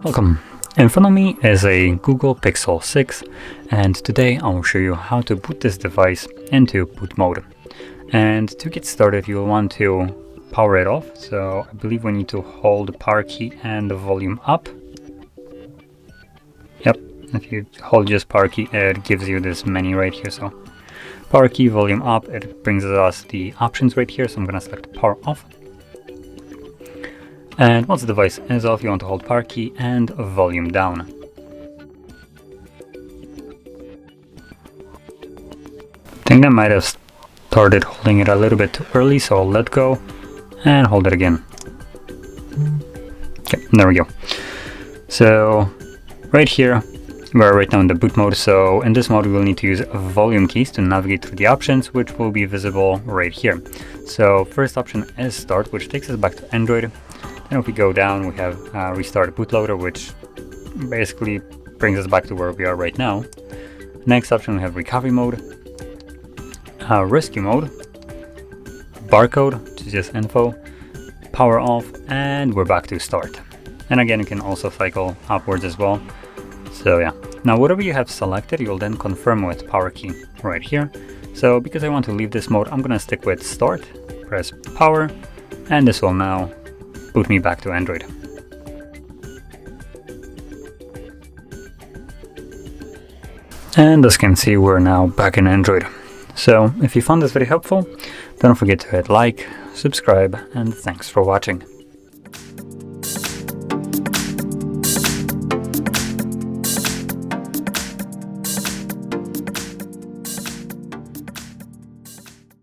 Welcome. In front of me is a Google Pixel 6, and today I will show you how to boot this device into boot mode. And to get started, you'll want to power it off. So I believe we need to hold the power key and the volume up. Yep, if you hold just power key, it gives you this menu right here. So power key, volume up, it brings us the options right here. So I'm gonna select power off. And once the device is off, you want to hold power key and volume down. I think I might have started holding it a little bit too early, so I'll let go and hold it again. Okay, there we go. So right here, we're right now in the boot mode. So in this mode, we will need to use volume keys to navigate through the options, which will be visible right here. So first option is start, which takes us back to Android. And if we go down, we have restart Bootloader, which basically brings us back to where we are right now. Next option, we have recovery mode, rescue mode, barcode, which is just info, power off, and we're back to start. And again, you can also cycle upwards as well. So yeah, now whatever you have selected, you'll then confirm with power key right here. So because I want to leave this mode, I'm gonna stick with start, press power, and this will now boot me back to Android. And as you can see, we're now back in Android. So if you found this video helpful, don't forget to hit like, subscribe, and thanks for watching.